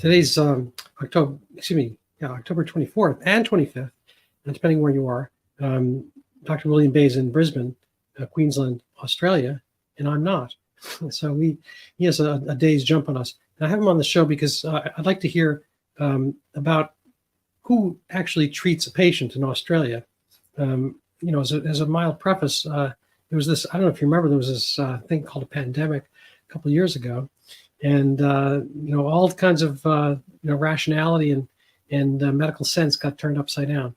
Today's October 24th and 25th, and depending where you are. Dr. William Bay is in Brisbane, Queensland, Australia, and I'm not. So he has a day's jump on us. And I have him on the show because I'd like to hear about who actually treats a patient in Australia. As a mild preface, there was this, I don't know if you remember, there was this thing called a pandemic a couple of years ago. And, all kinds of, rationality and medical sense got turned upside down.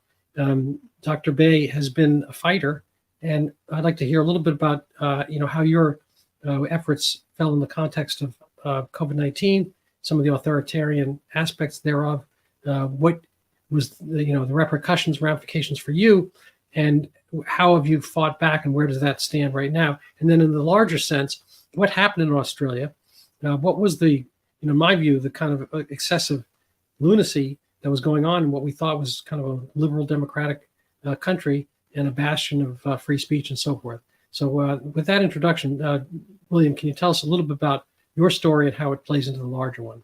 Dr. Bay has been a fighter, and I'd like to hear a little bit about, how your efforts fell in the context of COVID-19, some of the authoritarian aspects thereof, what was the repercussions, ramifications for you, and how have you fought back, and where does that stand right now? And then in the larger sense, what happened in Australia? What was in my view, the kind of excessive lunacy that was going on in what we thought was kind of a liberal democratic country and a bastion of free speech and so forth. So with that introduction, William, can you tell us a little bit about your story and how it plays into the larger one?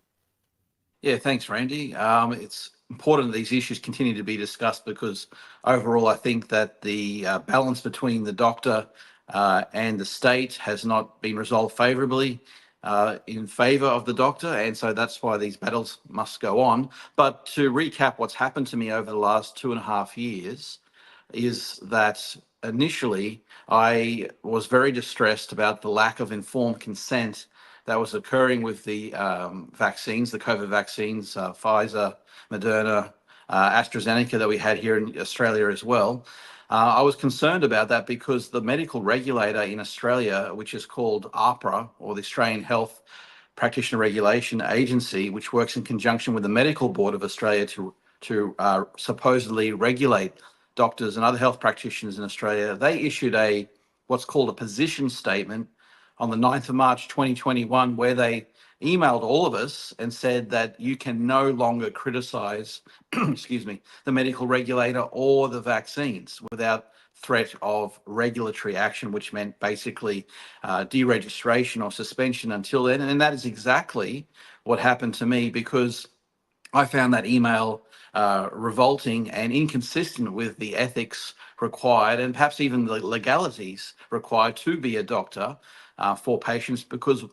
Yeah, thanks, Randy. It's important that these issues continue to be discussed because overall I think that the balance between the doctor and the state has not been resolved favourably in favour of the doctor, and so that's why these battles must go on. But to recap what's happened to me over the last 2.5 years is that initially I was very distressed about the lack of informed consent that was occurring with the vaccines, the COVID vaccines, Pfizer, Moderna, AstraZeneca that we had here in Australia as well. I was concerned about that because the medical regulator in Australia, which is called ARPRA, or the Australian Health Practitioner Regulation Agency, which works in conjunction with the Medical Board of Australia to supposedly regulate doctors and other health practitioners in Australia, they issued what's called a position statement on the 9th of March 2021, where they emailed all of us and said that you can no longer criticize, the medical regulator or the vaccines without threat of regulatory action, which meant basically deregistration or suspension until then. And that is exactly what happened to me, because I found that email revolting and inconsistent with the ethics required and perhaps even the legalities required to be a doctor for patients, because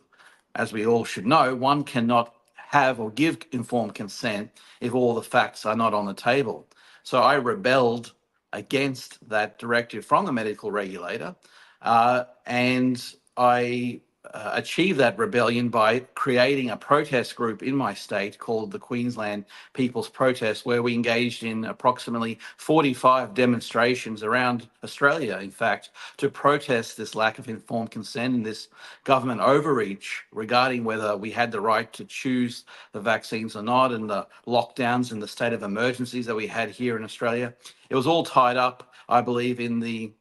as we all should know, one cannot have or give informed consent if all the facts are not on the table. So I rebelled against that directive from the medical regulator, and I achieved that rebellion by creating a protest group in my state called the Queensland People's Protest, where we engaged in approximately 45 demonstrations around Australia, in fact, to protest this lack of informed consent and this government overreach regarding whether we had the right to choose the vaccines or not, and the lockdowns and the state of emergencies that we had here in Australia. It was all tied up, I believe, in the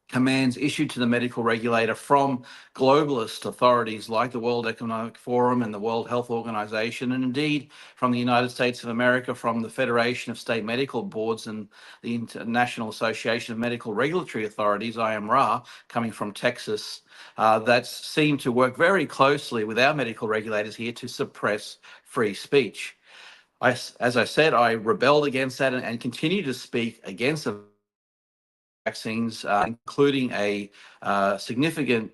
commands issued to the medical regulator from globalist authorities like the World Economic Forum and the World Health Organization, and indeed from the United States of America, from the Federation of State Medical Boards and the International Association of Medical Regulatory Authorities, AHPRA, coming from Texas, that seem to work very closely with our medical regulators here to suppress free speech. As I said, I rebelled against that and continue to speak against the vaccines, including a significant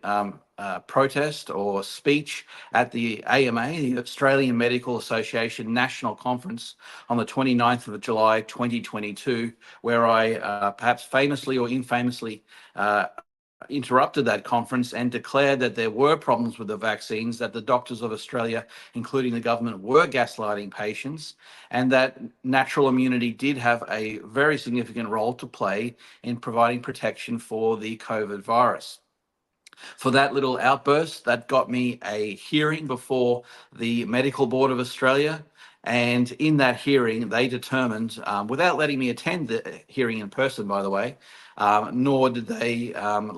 protest or speech at the AMA, the Australian Medical Association National Conference, on the 29th of July 2022, where I perhaps famously or infamously interrupted that conference and declared that there were problems with the vaccines, that the doctors of Australia, including the government, were gaslighting patients, and that natural immunity did have a very significant role to play in providing protection for the COVID virus. For that little outburst, that got me a hearing before the Medical Board of Australia. And in that hearing, they determined, without letting me attend the hearing in person, by the way, nor did they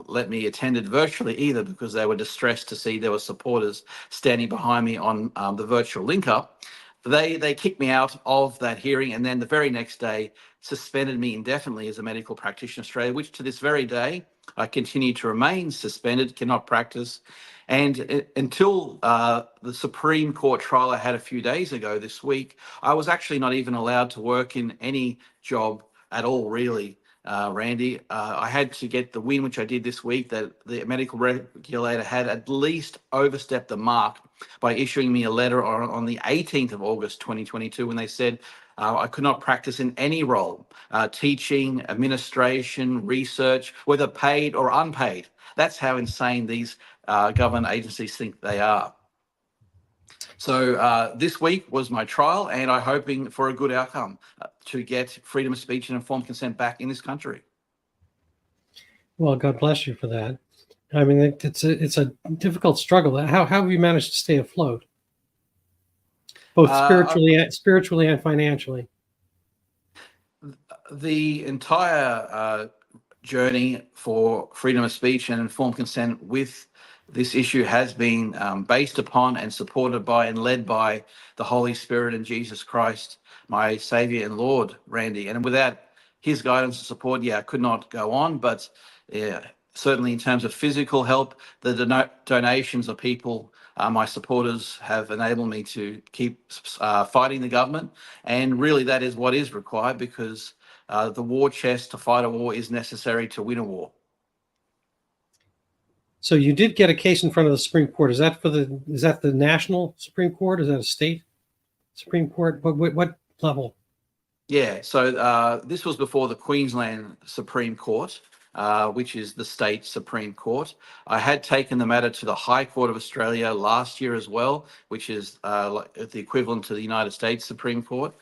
let me attend it virtually either, because they were distressed to see there were supporters standing behind me on the virtual link-up. They kicked me out of that hearing, and then the very next day suspended me indefinitely as a medical practitioner in Australia, which to this very day I continue to remain suspended, cannot practice. And until the Supreme Court trial I had a few days ago this week, I was actually not even allowed to work in any job at all, really, Randy. I had to get the win, which I did this week, that the medical regulator had at least overstepped the mark by issuing me a letter on the 18th of August 2022 when they said I could not practice in any role, teaching, administration, research, whether paid or unpaid. That's how insane these government agencies think they are. So this week was my trial, and I'm hoping for a good outcome to get freedom of speech and informed consent back in this country. Well, God bless you for that. I mean, it's a difficult struggle. How have you managed to stay afloat, both spiritually and financially? The entire journey for freedom of speech and informed consent with this issue has been based upon and supported by and led by the Holy Spirit and Jesus Christ, my Savior and Lord, Randy. And without his guidance and support, I could not go on. But certainly in terms of physical help, the donations of people, my supporters, have enabled me to keep fighting the government. And really that is what is required, because the war chest to fight a war is necessary to win a war. So you did get a case in front of the Supreme Court. Is that the national Supreme Court? Is that a state Supreme Court? What level? Yeah, so this was before the Queensland Supreme Court, which is the state Supreme Court. I had taken the matter to the High Court of Australia last year as well, which is the equivalent to the United States Supreme Court.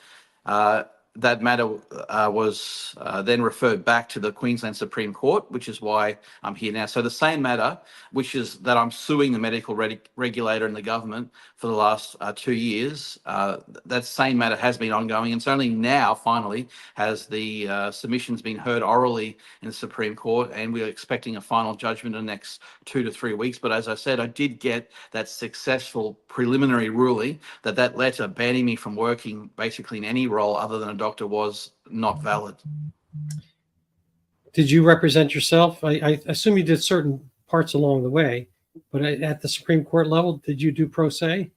That matter was then referred back to the Queensland Supreme Court, which is why I'm here now. So the same matter, which is that I'm suing the medical regulator and the government for the last 2 years, that same matter has been ongoing. And it's only now, finally, has the submissions been heard orally in the Supreme Court, and we're expecting a final judgment in the next 2 to 3 weeks. But as I said, I did get that successful preliminary ruling that letter banning me from working basically in any role other than a doctor was not valid. Did you represent yourself? I assume you did certain parts along the way, but at the Supreme Court level, did you do pro se?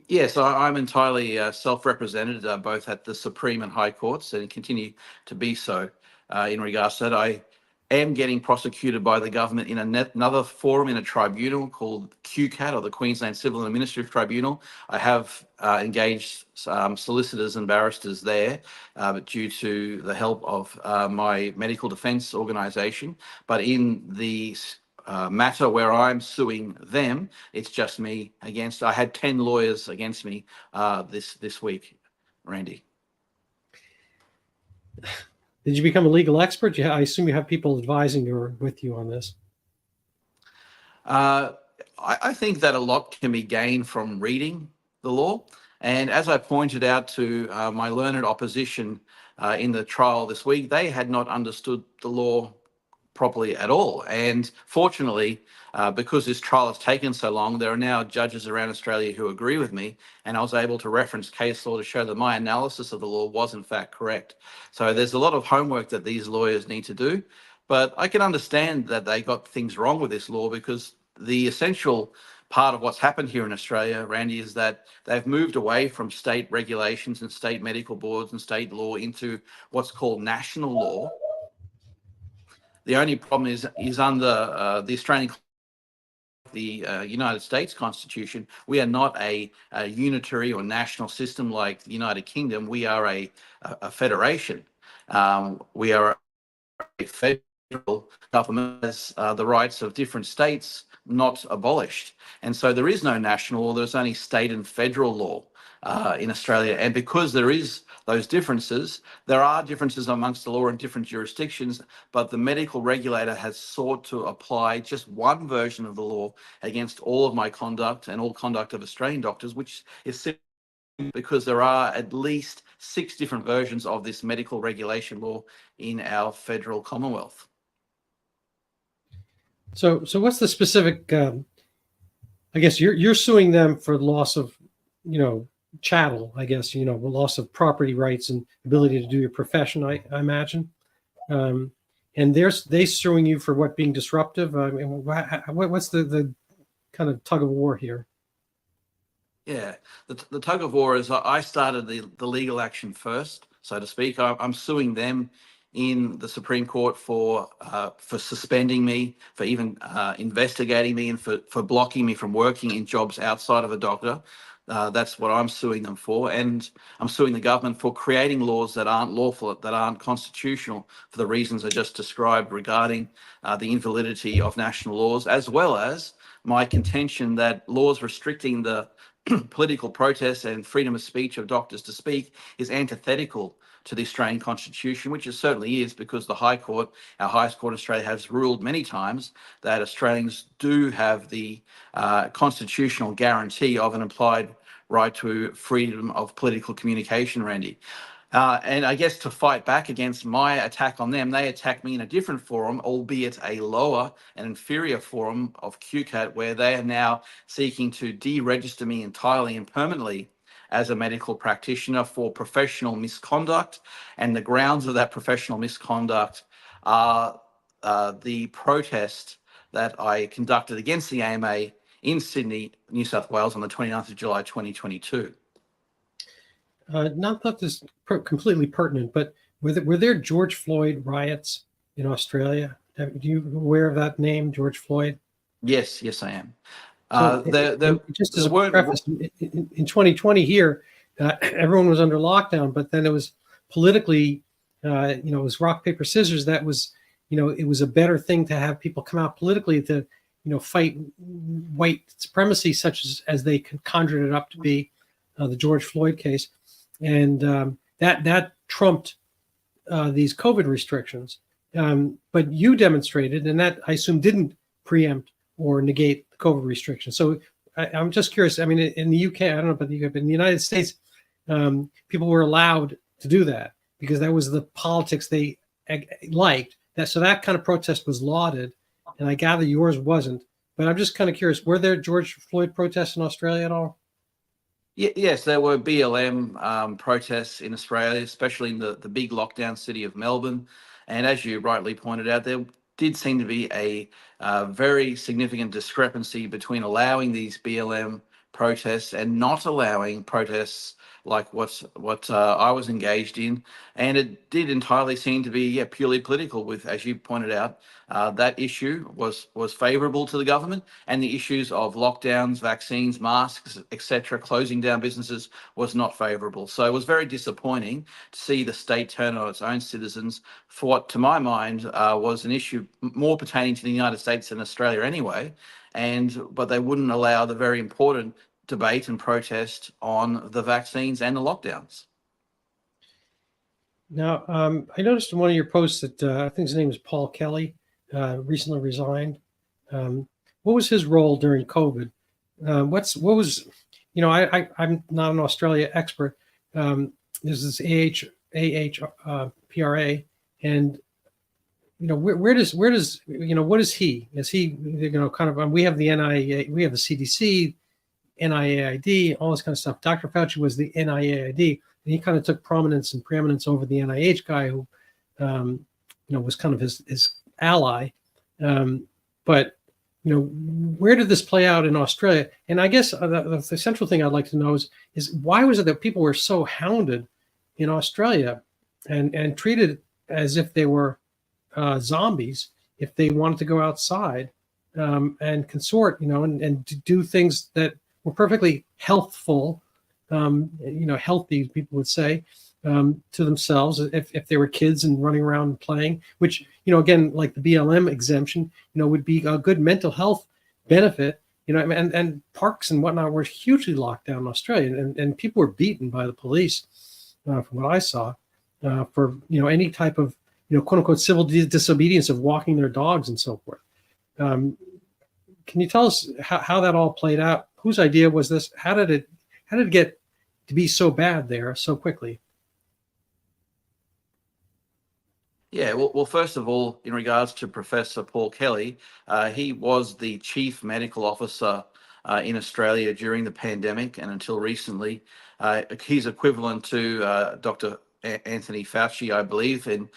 Yes, I'm entirely self-represented, both at the Supreme and High Courts, and continue to be so in regards to that. I am getting prosecuted by the government in another forum, in a tribunal called QCAT, or the Queensland Civil and Administrative Tribunal. I have engaged solicitors and barristers there due to the help of my medical defence organisation. But in the matter where I'm suing them, it's just me against. I had 10 lawyers against me this week, Randy. Did you become a legal expert? I assume you have people advising you or with you on this. I think that a lot can be gained from reading the law. And as I pointed out to my learned opposition in the trial this week, they had not understood the law properly at all. And fortunately, because this trial has taken so long, there are now judges around Australia who agree with me, and I was able to reference case law to show that my analysis of the law was in fact correct. So there's a lot of homework that these lawyers need to do, but I can understand that they got things wrong with this law, because the essential part of what's happened here in Australia, Randy, is that they've moved away from state regulations and state medical boards and state law into what's called national law. The only problem is under the Australian, the United States Constitution, we are not a unitary or national system like the United Kingdom. We are a federation. We are a federal government, as the rights of different states not abolished. And so there is no national law, there's only state and federal law in Australia. And because there is those differences, there are differences amongst the law in different jurisdictions, but the medical regulator has sought to apply just one version of the law against all of my conduct and all conduct of Australian doctors, which is simply because there are at least 6 different versions of this medical regulation law in our federal Commonwealth. So what's the specific? I guess you're suing them for loss of, chattel. I guess loss of property rights and ability to do your profession. I imagine. and they suing you for what, being disruptive? I mean, what's the kind of tug of war here? Yeah, the tug of war is I started the legal action first, so to speak. I'm suing them in the Supreme Court for suspending me, for even investigating me, and for blocking me from working in jobs outside of a doctor. That's what I'm suing them for, and I'm suing the government for creating laws that aren't lawful, that aren't constitutional, for the reasons I just described regarding the invalidity of national laws, as well as my contention that laws restricting the political protest and freedom of speech of doctors to speak is antithetical to the Australian Constitution, which it certainly is, because the High Court, our highest court in Australia, has ruled many times that Australians do have the constitutional guarantee of an implied right to freedom of political communication, Randy. And I guess to fight back against my attack on them, they attacked me in a different forum, albeit a lower and inferior forum of QCAT, where they are now seeking to deregister me entirely and permanently as a medical practitioner for professional misconduct. And the grounds of that professional misconduct are the protest that I conducted against the AMA in Sydney, New South Wales on the 29th of July, 2022. Not that this completely pertinent, but were there George Floyd riots in Australia? Do you aware of that name, George Floyd? Yes, I am. So, just as a preface, in 2020 here, everyone was under lockdown, but then it was politically, it was rock, paper, scissors. That was, it was a better thing to have people come out politically to, fight white supremacy, such as they conjured it up to be, the George Floyd case. And that trumped these COVID restrictions. But you demonstrated, and that I assume didn't preempt or negate the COVID restrictions. So I'm just curious. I mean, in the UK, I don't know about the UK, but in the United States, people were allowed to do that because that was the politics they liked. So that kind of protest was lauded, and I gather yours wasn't. But I'm just kind of curious, were there George Floyd protests in Australia at all? Yes, there were BLM protests in Australia, especially in the big lockdown city of Melbourne. And as you rightly pointed out, there did seem to be a very significant discrepancy between allowing these BLM protests and not allowing protests like what I was engaged in. And it did entirely seem to be purely political, with, as you pointed out, that issue was favourable to the government, and the issues of lockdowns, vaccines, masks, etc., closing down businesses was not favourable. So it was very disappointing to see the state turn on its own citizens for what, to my mind, was an issue more pertaining to the United States than Australia anyway, but they wouldn't allow the very important debate and protest on the vaccines and the lockdowns. Now, I noticed in one of your posts that I think his name is Paul Kelly, recently resigned. What was his role during COVID? I'm not an Australia expert. There's this AHPRA, and where does what is he? Is he kind of? We have the NIA, we have the CDC, NIAID, all this kind of stuff. Dr. Fauci was the NIAID, and he kind of took prominence and preeminence over the NIH guy, who was kind of his ally. But where did this play out in Australia? And I guess the central thing I'd like to know is why was it that people were so hounded in Australia and treated as if they were zombies if they wanted to go outside and consort, and do things that were perfectly healthful, healthy, people would say, to themselves if they were kids and running around and playing, which, again, like the BLM exemption, would be a good mental health benefit, and parks and whatnot were hugely locked down in Australia, and people were beaten by the police, from what I saw, for, any type of, quote unquote, civil disobedience of walking their dogs and so forth. Can you tell us how that all played out? Whose idea was this? How did it get to be so bad there so quickly? Yeah, well, first of all, in regards to Professor Paul Kelly, he was the chief medical officer in Australia during the pandemic, and until recently, he's equivalent to Dr. Anthony Fauci, I believe, in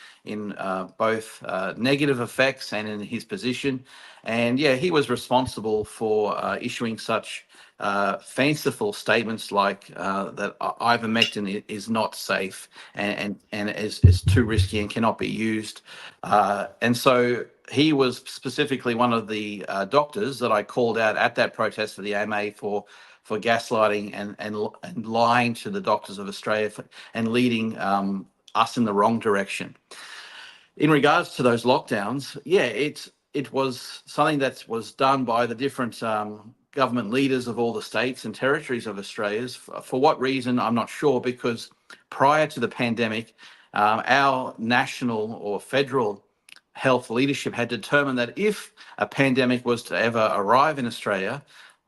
both negative effects and in his position. And yeah, he was responsible for issuing such fanciful statements like that ivermectin is not safe and is too risky and cannot be used. And so he was specifically one of the doctors that I called out at that protest for the AMA for gaslighting and lying to the doctors of Australia and leading us in the wrong direction. In regards to those lockdowns, yeah, it was something that was done by the different government leaders of all the states and territories of Australia. For what reason, I'm not sure, because prior to the pandemic, our national or federal health leadership had determined that if a pandemic was to ever arrive in Australia,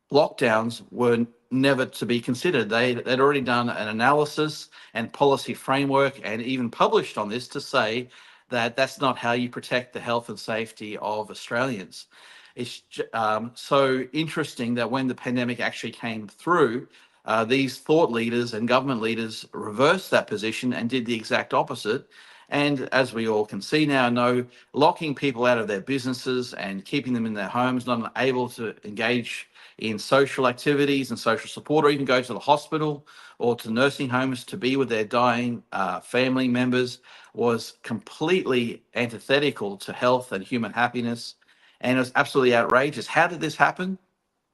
lockdowns were never to be considered. They'd already done an analysis and policy framework and even published on this to say that that's not how you protect the health and safety of Australians. It's so interesting that when the pandemic actually came through, these thought leaders and government leaders reversed that position and did the exact opposite. And as we all can see now, locking people out of their businesses and keeping them in their homes, not able to engage in social activities and social support, or even go to the hospital or to nursing homes to be with their dying family members, was completely antithetical to health and human happiness. And it was absolutely outrageous. How did this happen?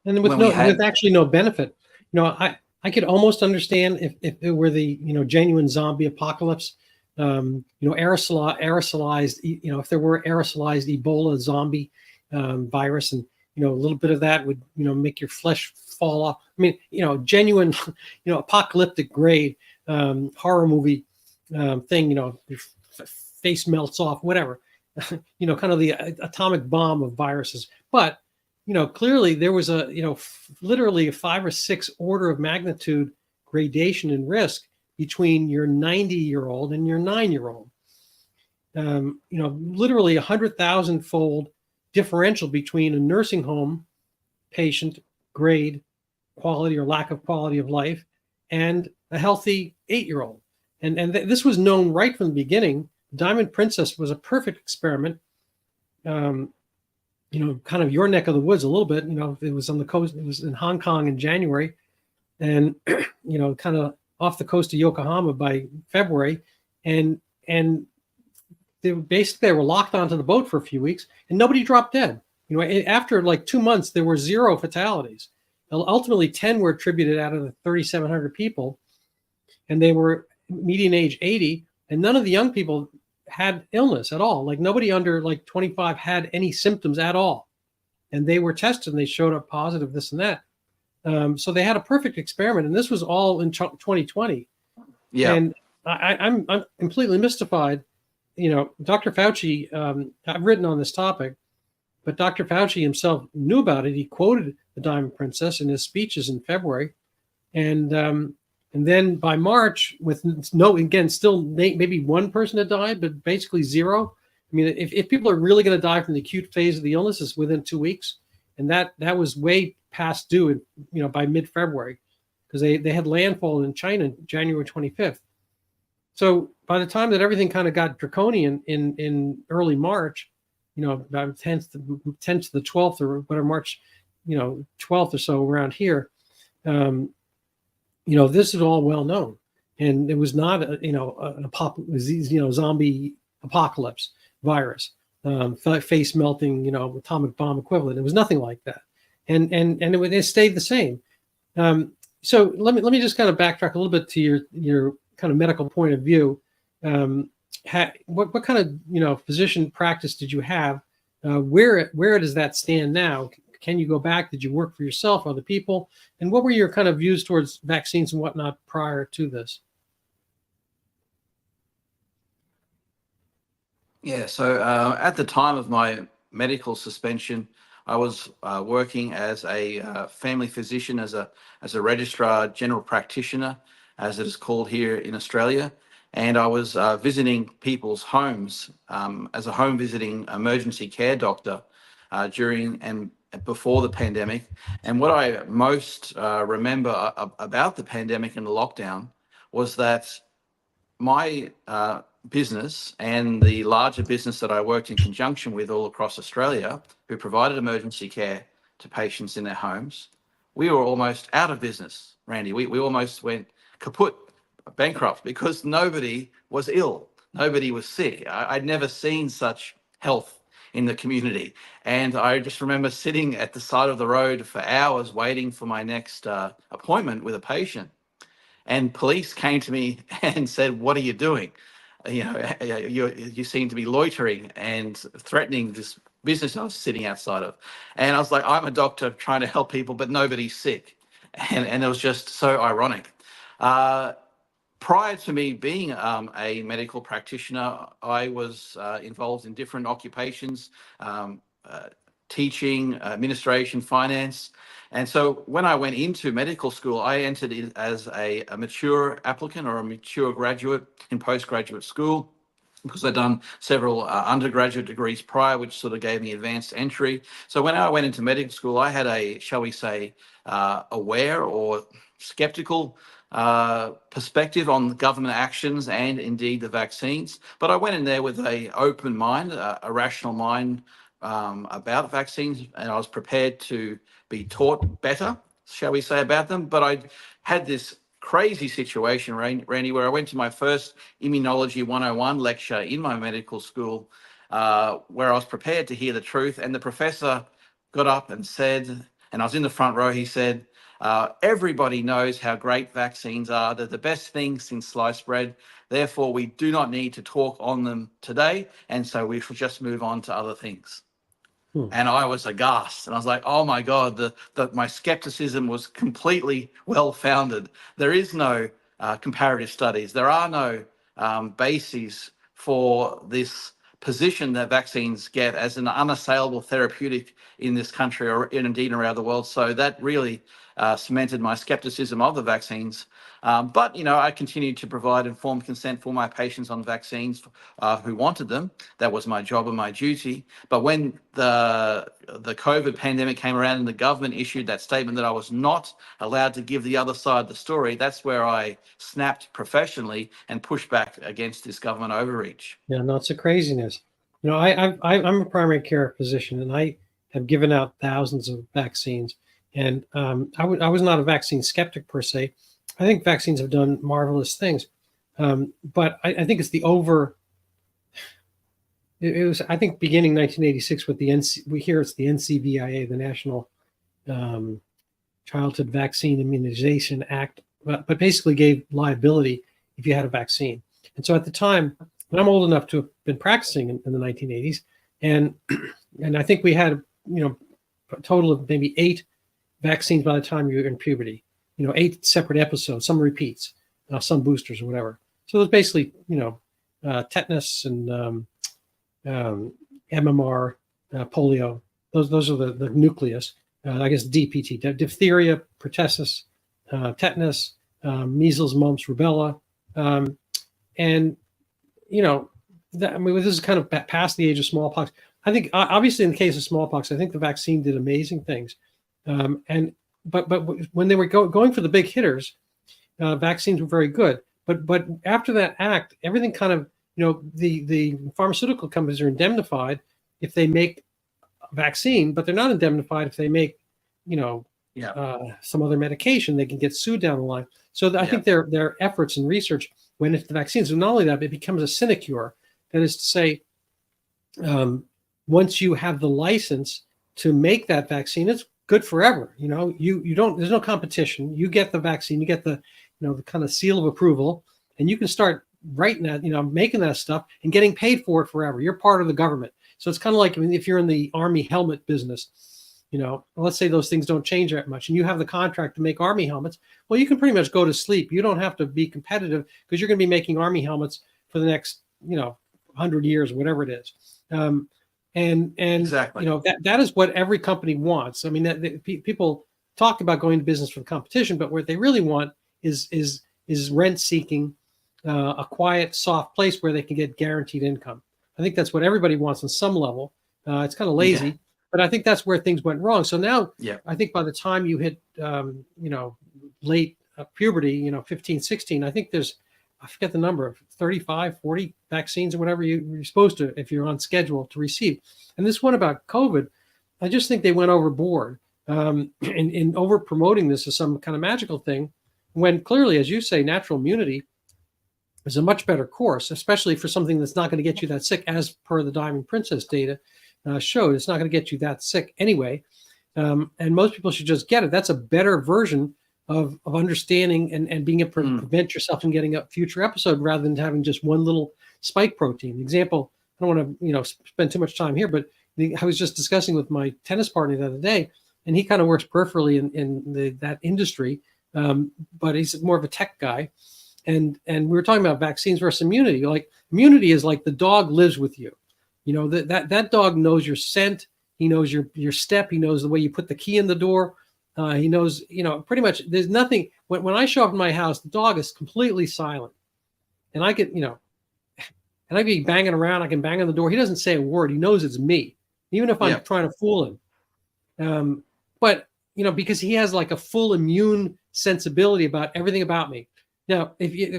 And with actually no benefit. I could almost understand if it were the genuine zombie apocalypse, aerosolized, if there were aerosolized Ebola zombie virus, and a little bit of that would make your flesh fall off. I mean, genuine apocalyptic grade horror movie thing. Your face melts off, whatever. Kind of the atomic bomb of viruses. But clearly there was literally a 5 or 6 order of magnitude gradation in risk between your 90-year-old and your 9-year-old. Literally 100,000-fold differential between a nursing home patient grade, quality or lack of quality of life, and a healthy 8-year-old. And this was known right from the beginning. Diamond Princess was a perfect experiment. Kind of your neck of the woods a little bit. It was on the coast. It was in Hong Kong in January, and kind of off the coast of Yokohama by February, and they were locked onto the boat for a few weeks, and nobody dropped dead. After like 2 months, there were 0 fatalities. Ultimately, 10 were attributed out of the 3,700 people, and they were median age 80, and none of the young people had illness at all. Like nobody under like 25 had any symptoms at all, and they were tested and they showed up positive, this and that. So they had a perfect experiment, and this was all in 2020. Yeah, and I'm completely mystified. Dr. Fauci, I've written on this topic, but Dr. Fauci himself knew about it. He quoted the Diamond Princess in his speeches in February, and then by March, with still maybe 1 person had died, but basically 0. I mean, if people are really going to die from the acute phase of the illness, it's within 2 weeks, and that was way past due, by mid-February, because they had landfall in China January 25th. So by the time that everything kind of got draconian in early March, about 10th to the 12th or whatever, March, 12th or so around here, this is all well known, and it was not an zombie apocalypse virus, face melting, atomic bomb equivalent. It was nothing like that, and it stayed the same. So let me just kind of backtrack a little bit to your kind of medical point of view. What kind of physician practice did you have? Where does that stand now? Can you go back? Did you work for yourself, other people? And what were your kind of views towards vaccines and whatnot prior to this? Yeah, so at the time of my medical suspension, I was working as a family physician, as a registrar general practitioner, as it is called here in Australia. And I was visiting people's homes as a home visiting emergency care doctor during and before the pandemic. And what I most remember about the pandemic and the lockdown was that my business and the larger business that I worked in conjunction with all across Australia, who provided emergency care to patients in their homes, we were almost out of business, Randy. We almost went kaput, bankrupt, because nobody was ill. Nobody was sick. I'd never seen such health in the community. And I just remember sitting at the side of the road for hours waiting for my next appointment with a patient. And police came to me and said, "What are you doing? You seem to be loitering and threatening this business I was sitting outside of." And I was like, "I'm a doctor trying to help people, but nobody's sick." And it was just so ironic. Prior to me being a medical practitioner, I was involved in different occupations, teaching, administration, finance. And so when I went into medical school, I entered it as a mature applicant or a mature graduate in postgraduate school, because I'd done several undergraduate degrees prior, which sort of gave me advanced entry. So when I went into medical school, I had a, shall we say, aware or skeptical perspective on government actions and indeed the vaccines. But I went in there with an open mind, a rational mind about vaccines, and I was prepared to be taught better, shall we say, about them. But I had this crazy situation, Randy, where I went to my first Immunology 101 lecture in my medical school, where I was prepared to hear the truth. And the professor got up and said, and I was in the front row, he said, "Everybody knows how great vaccines are. They're the best thing since sliced bread. Therefore, we do not need to talk on them today. And so we should just move on to other things." And I was aghast, and I was like, "Oh my God!" My skepticism was completely well-founded. There is no comparative studies. There are no bases for this position that vaccines get as an unassailable therapeutic in this country or indeed around the world. So that really cemented my skepticism of the vaccines. But, I continued to provide informed consent for my patients on vaccines who wanted them. That was my job and my duty. But when the COVID pandemic came around and the government issued that statement that I was not allowed to give the other side of the story, that's where I snapped professionally and pushed back against this government overreach. Yeah, no, it's a craziness. I'm a primary care physician, and I have given out thousands of vaccines. And I was not a vaccine skeptic per se. I think vaccines have done marvelous things, but I think it's the over. It was, I think, beginning 1986 with the we hear it's the NCVIA, the National Childhood Vaccine Immunization Act, but basically gave liability if you had a vaccine. And so at the time, and I'm old enough to have been practicing in the 1980s, and I think we had a total of maybe 8 vaccines by the time you were in puberty. 8 separate episodes, some repeats, some boosters or whatever. So it was basically, tetanus and MMR, polio. Those are the nucleus. I guess DPT, diphtheria, pertussis, tetanus, measles, mumps, rubella, and this is kind of past the age of smallpox. I think obviously in the case of smallpox, I think the vaccine did amazing things, But when they were going for the big hitters, vaccines were very good. But after that act, everything kind of, the pharmaceutical companies are indemnified if they make a vaccine, but they're not indemnified if they make, some other medication. They can get sued down the line. So I think their efforts and research went into the vaccines. And not only that, it becomes a sinecure. That is to say, once you have the license to make that vaccine, it's good forever. You don't, there's no competition. You get the vaccine, you get the kind of seal of approval, and you can start writing that, making that stuff and getting paid for it forever. You're part of the government. So it's kind of like, if you're in the Army helmet business, let's say those things don't change that much and you have the contract to make Army helmets. Well, you can pretty much go to sleep. You don't have to be competitive because you're going to be making Army helmets for the next, 100 years, whatever it is. And Exactly. that is what every company wants. I mean, people talk about going to business for the competition, but what they really want is rent seeking, a quiet, soft place where they can get guaranteed income. I think that's what everybody wants on some level. It's kind of lazy, but I think that's where things went wrong. So now, I think by the time you hit, late puberty, 15, 16, I think there's I forget the number of 35, 40 vaccines or whatever you're supposed to, if you're on schedule to receive. And this one about COVID, I just think they went overboard in over promoting this as some kind of magical thing, when clearly, as you say, natural immunity is a much better course, especially for something that's not going to get you that sick, as per the Diamond Princess data showed. It's not going to get you that sick anyway. And most people should just get it. That's a better version of understanding and being able to prevent yourself from getting a future episode, rather than having just one little spike protein. Example, I don't want to spend too much time here, but I was just discussing with my tennis partner the other day, and he kind of works peripherally in that industry, but he's more of a tech guy. And we were talking about vaccines versus immunity. Like, immunity is like the dog lives with you. That dog knows your scent. He knows your step. He knows the way you put the key in the door. He knows, pretty much there's nothing. When I show up in my house, the dog is completely silent. And I could, and I be banging around. I can bang on the door. He doesn't say a word. He knows it's me, even if I'm trying to fool him. But, because he has like a full immune sensibility about everything about me. Now,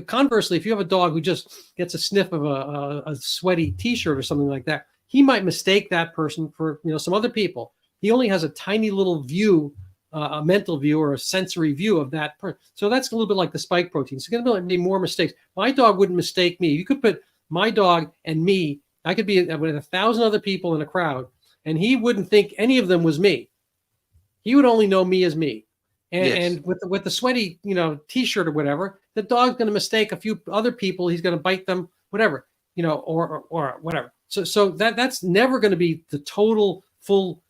conversely, if you have a dog who just gets a sniff of a sweaty T-shirt or something like that, he might mistake that person for some other people. He only has a tiny little view, a mental view or a sensory view of that person. So that's a little bit like the spike protein. So there's going to be more mistakes. My dog wouldn't mistake me. You could put my dog and me. I could be with 1,000 other people in a crowd, and he wouldn't think any of them was me. He would only know me as me. And with the sweaty, T-shirt or whatever, the dog's going to mistake a few other people. He's going to bite them, whatever, or whatever. So that's never going to be the total full,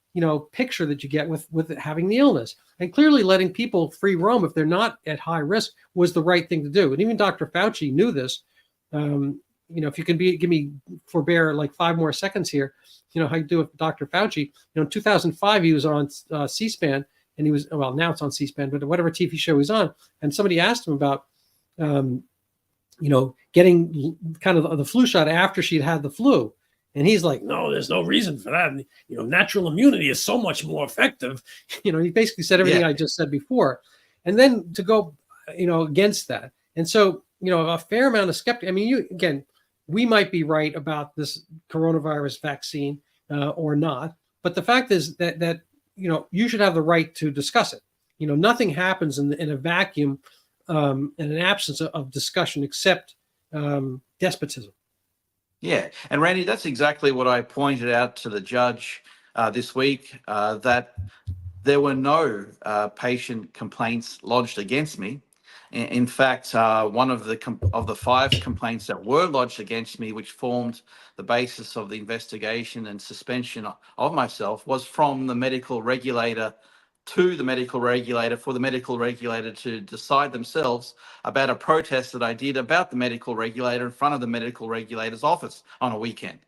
picture that you get with having the illness. And clearly, letting people free roam if they're not at high risk was the right thing to do. And even Dr. Fauci knew this. If you can give me forbear like 5 more seconds here, how you do with Dr. Fauci. In 2005, he was on C-SPAN. And he was, now it's on C-SPAN, but whatever TV show he's on. And somebody asked him about, getting kind of the flu shot after she'd had the flu. And he's like, no, there's no reason for that. And, natural immunity is so much more effective. He basically said everything I just said before. And then to go, against that. And so, a fair amount of skeptics. I mean, we might be right about this coronavirus vaccine or not. But the fact is that you should have the right to discuss it. Nothing happens in a vacuum, in an absence of discussion, except despotism. Yeah. And Randy, that's exactly what I pointed out to the judge this week, that there were no patient complaints lodged against me. In fact, one of the 5 complaints that were lodged against me, which formed the basis of the investigation and suspension of myself, was from the medical regulator to the medical regulator, for the medical regulator to decide themselves about a protest that I did about the medical regulator in front of the medical regulator's office on a weekend.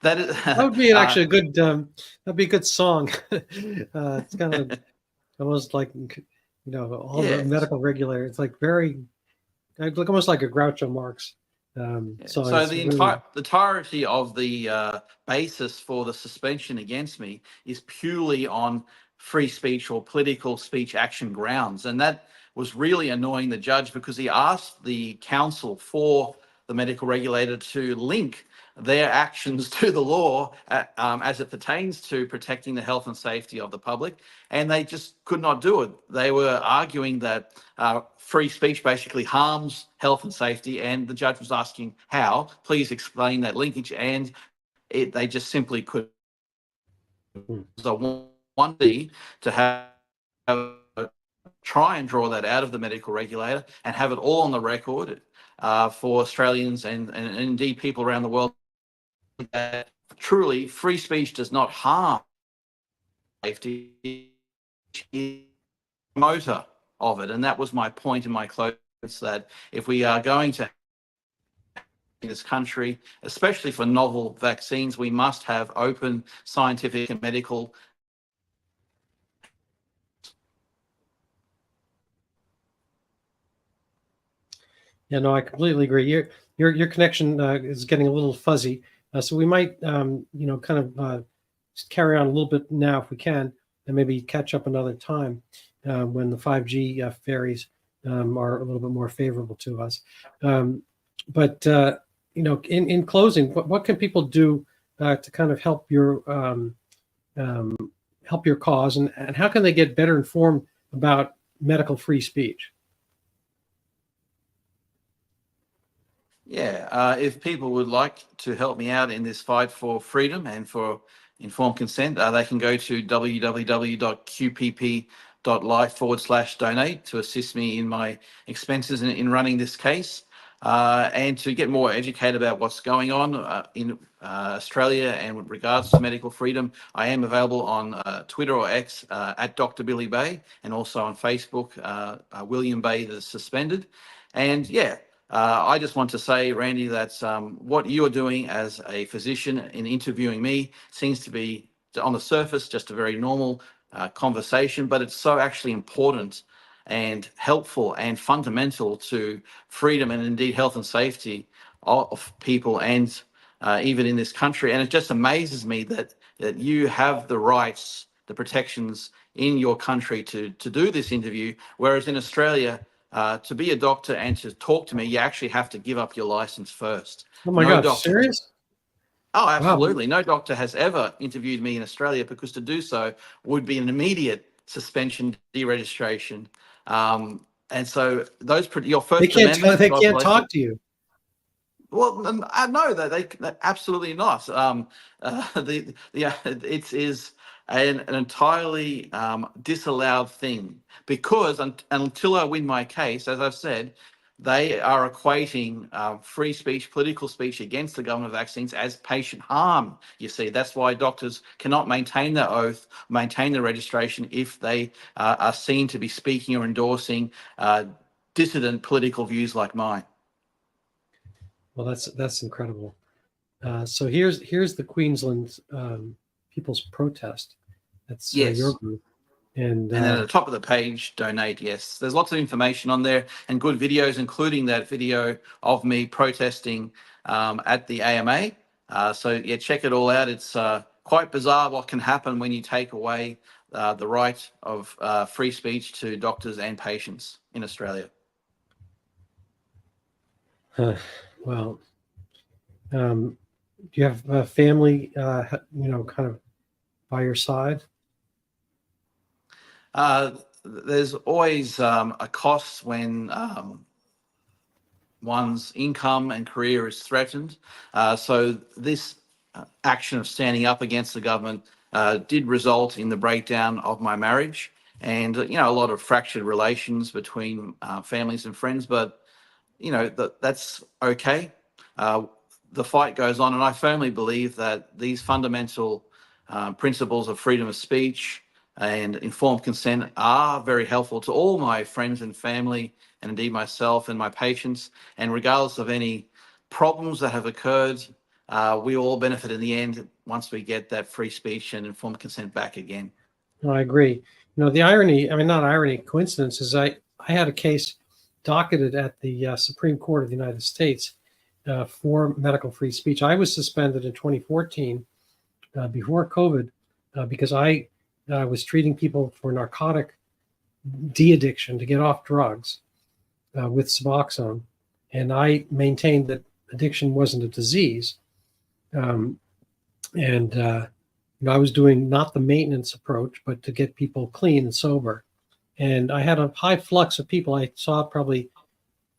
That would be actually a good. That'd be a good song. It's kind of almost like all the medical regulator. It's like almost like a Groucho Marx. So the entirety of the basis for the suspension against me is purely on free speech or political speech action grounds. And that was really annoying the judge, because he asked the counsel for the medical regulator to link their actions to the law as it pertains to protecting the health and safety of the public. And they just could not do it. They were arguing that free speech basically harms health and safety. And the judge was asking how, please explain that linkage. And they just simply couldn't. So one thing to have try and draw that out of the medical regulator and have it all on the record for Australians and indeed people around the world, that truly free speech does not harm safety, is a promoter of it. And that was my point in my close, that if we are going to in this country, especially for novel vaccines, we must have open scientific and medical. Yeah, no, I completely agree. Your connection is getting a little fuzzy, so we might, kind of carry on a little bit now if we can, and maybe catch up another time when the 5G fairies are a little bit more favorable to us. But in closing, what can people do to kind of help your cause, and how can they get better informed about medical free speech? Yeah, if people would like to help me out in this fight for freedom and for informed consent, they can go to www.qpp.life/donate to assist me in my expenses in running this case, and to get more educated about what's going on in Australia and with regards to medical freedom. I am available on Twitter or X at Dr. Billy Bay, and also on Facebook, William Bay the Suspended. And yeah, I just want to say, Randy, that what you're doing as a physician in interviewing me seems to be, on the surface, just a very normal conversation, but it's so actually important and helpful and fundamental to freedom and indeed health and safety of people, and even in this country. And it just amazes me that you have the rights, the protections in your country to do this interview, whereas in Australia, to be a doctor and to talk to me, you actually have to give up your license first. Oh my No God, doctor. serious? Oh, Wow. absolutely. No doctor has ever interviewed me in Australia, because to do so would be an immediate suspension, deregistration. And so your They First can't Amendment, they God can't bless it. talk to you. Well, I know that absolutely not. It is an entirely disallowed thing, because until I win my case, as I've said, they are equating free speech, political speech against the government vaccines as patient harm. You see, that's why doctors cannot maintain their oath, maintain their registration, if they are seen to be speaking or endorsing dissident political views like mine. Well, that's incredible. So here's the Queensland People's Protest. That's your Yes. group, and And then at the top of the page, donate. Yes, there's lots of information on there and good videos, including that video of me protesting at the AMA. So yeah, check it all out. It's quite bizarre what can happen when you take away the right of free speech to doctors and patients in Australia. well, do you have a family, kind of by your side? There's always a cost when one's income and career is threatened. So this action of standing up against the government did result in the breakdown of my marriage, and a lot of fractured relations between families and friends. But that's okay. Uh, the fight goes on, and I firmly believe that these fundamental principles of freedom of speech and informed consent are very helpful to all my friends and family, and indeed myself and my patients. And regardless of any problems that have occurred, we all benefit in the end once we get that free speech and informed consent back again. No, I agree. The irony, I mean, not irony, coincidence is I had a case docketed at the Supreme Court of the United States for medical free speech. I was suspended in 2014 before COVID because I was treating people for narcotic de-addiction to get off drugs with Suboxone, and I maintained that addiction wasn't a disease, and I was doing not the maintenance approach, but to get people clean and sober. And I had a high flux of people. I saw probably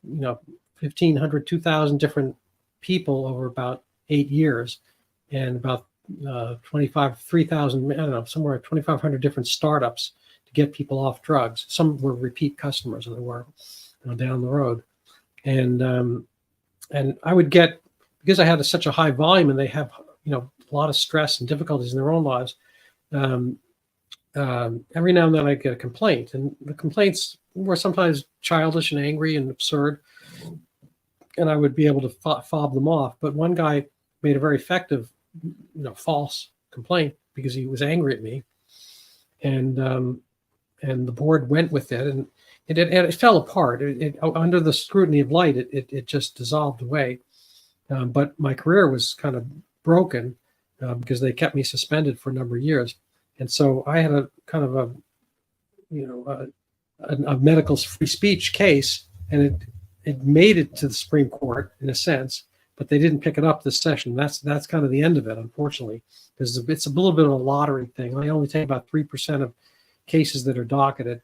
1,500, 2,000 different people over about 8 years, and about 3,000, I don't know, somewhere 2,500 different startups to get people off drugs. Some were repeat customers, and they were down the road. And I would get, because I had such a high volume, and they have a lot of stress and difficulties in their own lives. Every now and then I get a complaint, and the complaints were sometimes childish and angry and absurd, and I would be able to fob them off. But one guy made a very effective, false complaint because he was angry at me, and the board went with it, and it fell apart. Under the scrutiny of light, it just dissolved away. But my career was kind of broken because they kept me suspended for a number of years. And so I had a kind of a medical free speech case, and it made it to the Supreme Court in a sense, but they didn't pick it up this session. That's kind of the end of it, unfortunately, because it's a little bit of a lottery thing. I only take about 3% of cases that are docketed.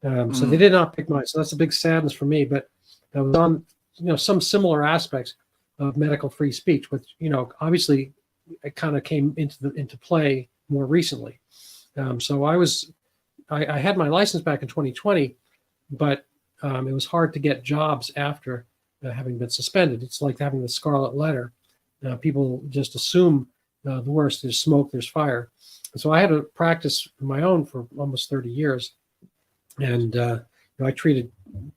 So they did not pick mine. So that's a big sadness for me. But I was on, some similar aspects of medical free speech, which, obviously it kind of came into play more recently. So I had my license back in 2020, but it was hard to get jobs after having been suspended. It's like having the scarlet letter. People just assume the worst. There's smoke, there's fire. And so I had to practice my own for almost 30 years. And I treated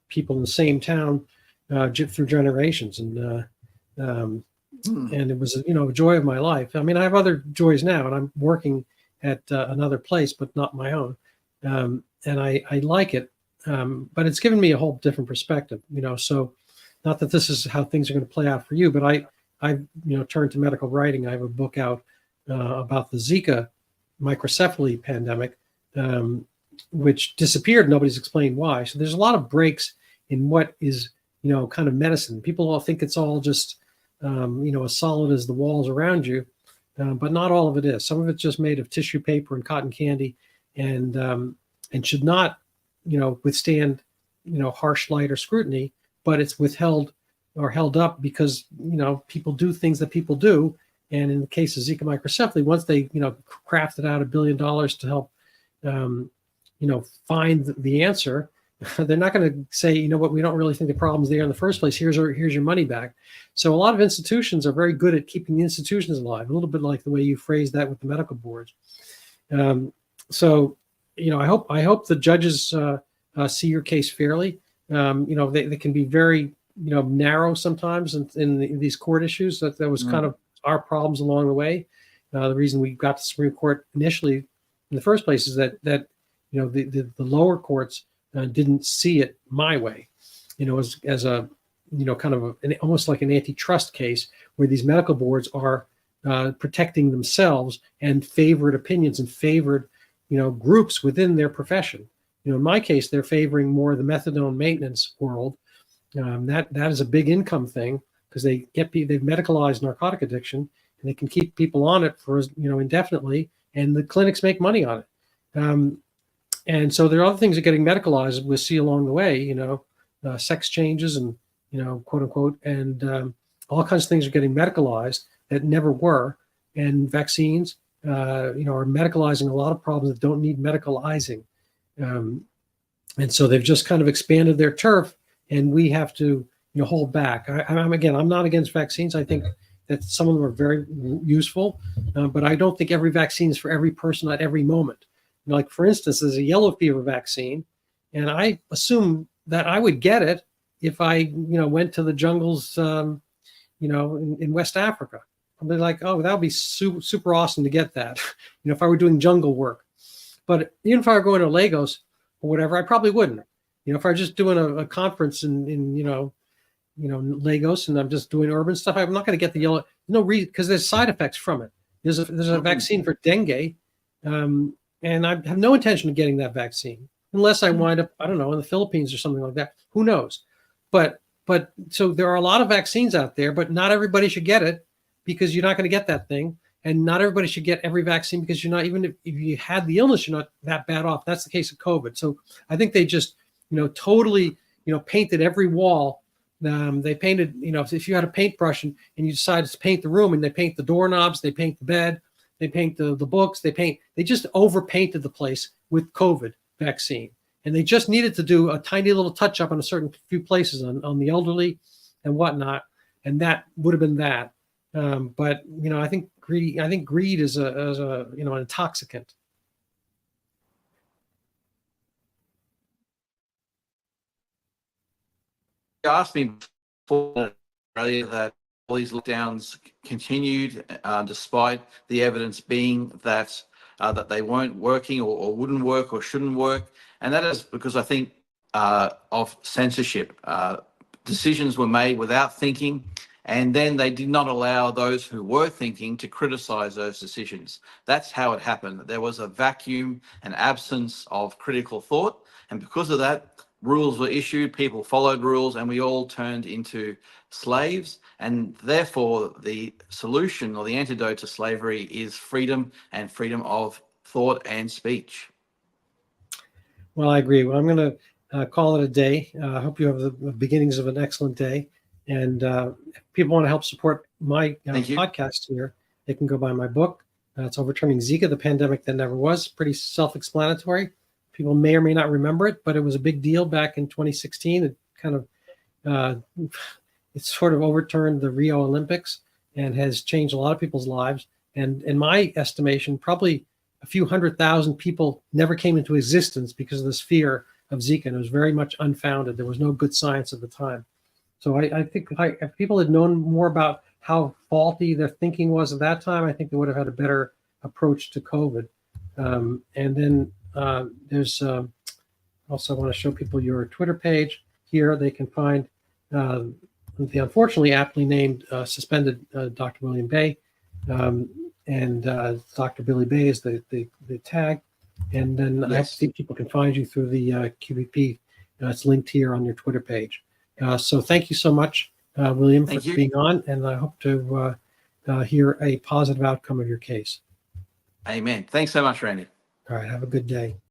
people in the same town through generations. And it was, a joy of my life. I mean, I have other joys now, and I'm working at another place, but not my own. And I like it. But it's given me a whole different perspective, so not that this is how things are going to play out for you, but I turned to medical writing. I have a book out about the Zika microcephaly pandemic, which disappeared. Nobody's explained why. So there's a lot of breaks in what is, kind of medicine. People all think it's all just, as solid as the walls around you, but not all of it is. Some of it's just made of tissue paper and cotton candy, and should not, withstand, harsh light or scrutiny, but it's withheld or held up because, people do things that people do. And in the case of Zika microcephaly, once they, crafted out $1 billion to help, find the answer, they're not going to say, what, we don't really think the problem's there in the first place. Here's your money back. So a lot of institutions are very good at keeping the institutions alive, a little bit like the way you phrased that with the medical boards. So, I hope the judges see your case fairly. They can be very, narrow sometimes in these court issues. That was kind of our problems along the way. The reason we got to the Supreme Court initially in the first place is that the lower courts didn't see it my way, as a, kind of almost like an antitrust case where these medical boards are protecting themselves and favored opinions and favored, groups within their profession. In my case, they're favoring more the methadone maintenance world. That is a big income thing because they've medicalized narcotic addiction and they can keep people on it for, indefinitely, and the clinics make money on it. And so there are other things that are getting medicalized we'll see along the way, sex changes and, quote unquote, and all kinds of things are getting medicalized that never were. And vaccines, are medicalizing a lot of problems that don't need medicalizing. And so they've just kind of expanded their turf, and we have to, hold back. I'm not against vaccines. I think that some of them are very useful, but I don't think every vaccine is for every person at every moment. Like, for instance, there's a yellow fever vaccine, and I assume that I would get it if I, went to the jungles, in West Africa. I'd be like, oh, that would be super awesome to get that, if I were doing jungle work. But even if I were going to Lagos or whatever, I probably wouldn't. If I were just doing a conference in Lagos and I'm just doing urban stuff, I'm not going to get the yellow. No reason, because there's side effects from it. There's a vaccine for dengue. And I have no intention of getting that vaccine unless I wind up, I don't know, in the Philippines or something like that. Who knows? But so there are a lot of vaccines out there, but not everybody should get it because you're not going to get that thing. And not everybody should get every vaccine because you're not, even if you had the illness, you're not that bad off. That's the case of COVID. So I think they just, totally, painted every wall. They painted, if you had a paintbrush and you decided to paint the room, and they paint the doorknobs, they paint the bed, they paint the books, they just overpainted the place with COVID vaccine. And they just needed to do a tiny little touch up on a certain few places on the elderly and whatnot. And that would have been that. But, I think greed is an intoxicant. You asked me before earlier that all these lockdowns continued despite the evidence being that they weren't working or wouldn't work or shouldn't work. And that is because I think of censorship. Decisions were made without thinking, and then they did not allow those who were thinking to criticize those decisions. That's how it happened. There was a vacuum, an absence of critical thought. And because of that, rules were issued, people followed rules, and we all turned into slaves. And therefore, the solution or the antidote to slavery is freedom and freedom of thought and speech. Well, I agree. Well, I'm going to call it a day. I hope you have the beginnings of an excellent day. And if people want to help support my Thank you. podcast here, they can go buy my book. It's Overturning Zika, the Pandemic That Never Was. Pretty self-explanatory. People may or may not remember it, but it was a big deal back in 2016. It kind of, it sort of overturned the Rio Olympics and has changed a lot of people's lives. And in my estimation, probably a few 100,000 people never came into existence because of this fear of Zika. And it was very much unfounded. There was no good science at the time. So I think if people had known more about how faulty their thinking was at that time, I think they would have had a better approach to COVID. And then there's also want to show people your Twitter page. Here they can find the unfortunately aptly named suspended Dr. William Bay, and Dr. Billy Bay is the tag. And then I think people can find you through the QBP. It's linked here on your Twitter page. So thank you so much, William, for being on, and I hope to hear a positive outcome of your case. Amen. Thanks so much, Randy. All right. Have a good day.